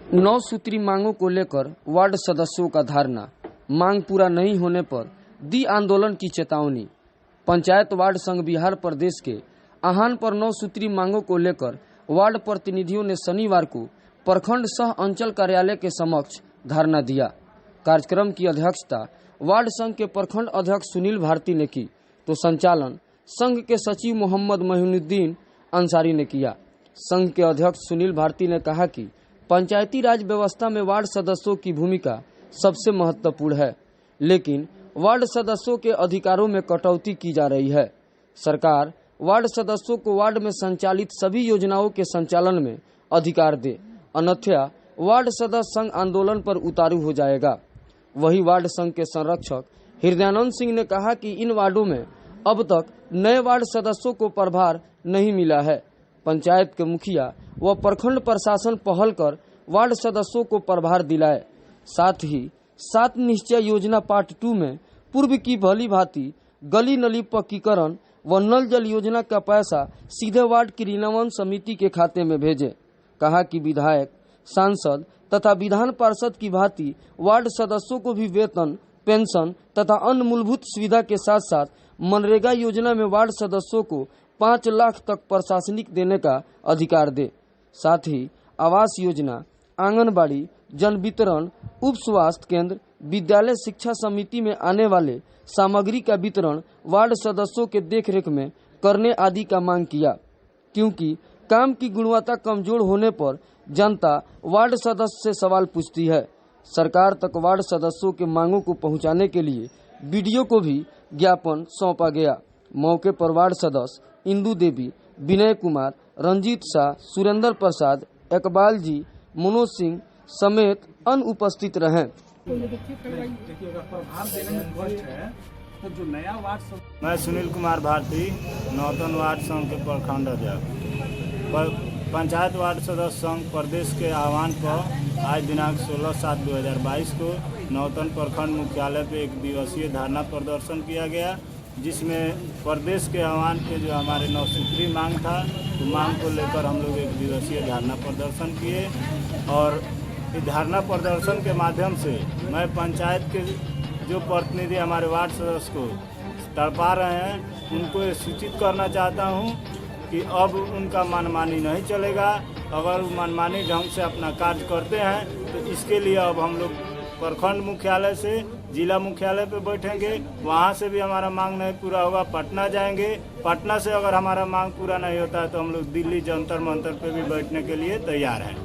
9 सूत्री मांगों को लेकर वार्ड सदस्यों का धरना। मांग पूरा नहीं होने पर दी आंदोलन की चेतावनी। पंचायत वार्ड संघ बिहार प्रदेश के आह्वान पर 9 सूत्री मांगों को लेकर वार्ड प्रतिनिधियों ने शनिवार को प्रखंड सह अंचल कार्यालय के समक्ष धरना दिया। कार्यक्रम की अध्यक्षता वार्ड संघ के प्रखंड अध्यक्ष सुनील भारती ने की तो संचालन संघ के सचिव मोहम्मद मोइनुद्दीन अंसारी ने किया। संघ के अध्यक्ष सुनील भारती ने कहा कि पंचायती राज व्यवस्था में वार्ड सदस्यों की भूमिका सबसे महत्वपूर्ण है, लेकिन वार्ड सदस्यों के अधिकारों में कटौती की जा रही है। सरकार वार्ड सदस्यों को वार्ड में संचालित सभी योजनाओं के संचालन में अधिकार दे, अन्यथा वार्ड सदस्य संघ आंदोलन पर उतारू हो जाएगा। वही वार्ड संघ के संरक्षक हृदयानंद सिंह ने कहा कि इन वार्डों में अब तक नए वार्ड सदस्यों को प्रभार नहीं मिला है। पंचायत के मुखिया व प्रखंड प्रशासन पहल कर वार्ड सदस्यों को प्रभार दिलाए। साथ ही 7 निश्चय योजना पार्ट 2 में पूर्व की भली भांति गली नली पक्कीकरण व नल जल योजना का पैसा सीधे वार्ड क्रियान्वयन समिति के खाते में भेजे। कहा कि विधायक, सांसद तथा विधान पार्षद की भांति वार्ड सदस्यों को भी वेतन, पेंशन तथा अन्य मूलभूत सुविधा के साथ साथ मनरेगा योजना में वार्ड सदस्यों को 5 लाख तक प्रशासनिक देने का अधिकार दे। साथ ही आवास योजना, आंगनबाड़ी, जन वितरण, उप स्वास्थ्य केंद्र, विद्यालय शिक्षा समिति में आने वाले सामग्री का वितरण वार्ड सदस्यों के देखरेख में करने आदि का मांग किया, क्योंकि काम की गुणवत्ता कमजोर होने पर जनता वार्ड सदस्य से सवाल पूछती है। सरकार तक वार्ड सदस्यों के मांगों को पहुंचाने के लिए बीडीओ को भी ज्ञापन सौंपा गया। मौके पर वार्ड सदस्य इंदू देवी, विनय कुमार, रंजीत शाह, सुरेंद्र प्रसाद, इकबाल जी, मनोज सिंह समेत अन्य उपस्थित रहे। मैं सुनील कुमार भारती, नौतन वार्ड संघ के प्रखंड अध्यक्ष। पंचायत वार्ड सदस्य संघ प्रदेश के आह्वान पर आज दिनांक 16/7/2022 को नौतन प्रखंड मुख्यालय पे 1 दिवसीय धरना प्रदर्शन किया गया, जिसमें प्रदेश के आह्वान पे जो हमारे 9 सूत्री मांग था, तो मांग को लेकर हम लोग 1 दिवसीय धरना प्रदर्शन किए। और इस धरना प्रदर्शन के माध्यम से मैं पंचायत के जो प्रतिनिधि हमारे वार्ड सदस्य को तड़पा रहे हैं, उनको ये सूचित करना चाहता हूं कि अब उनका मनमानी नहीं चलेगा। अगर वो मनमानी ढंग से अपना कार्य करते हैं तो इसके लिए अब हम लोग प्रखंड मुख्यालय से जिला मुख्यालय पे बैठेंगे। वहाँ से भी हमारा मांग नहीं पूरा होगा, पटना जाएंगे। पटना से अगर हमारा मांग पूरा नहीं होता है तो हम लोग दिल्ली जंतर मंतर पे भी बैठने के लिए तैयार हैं।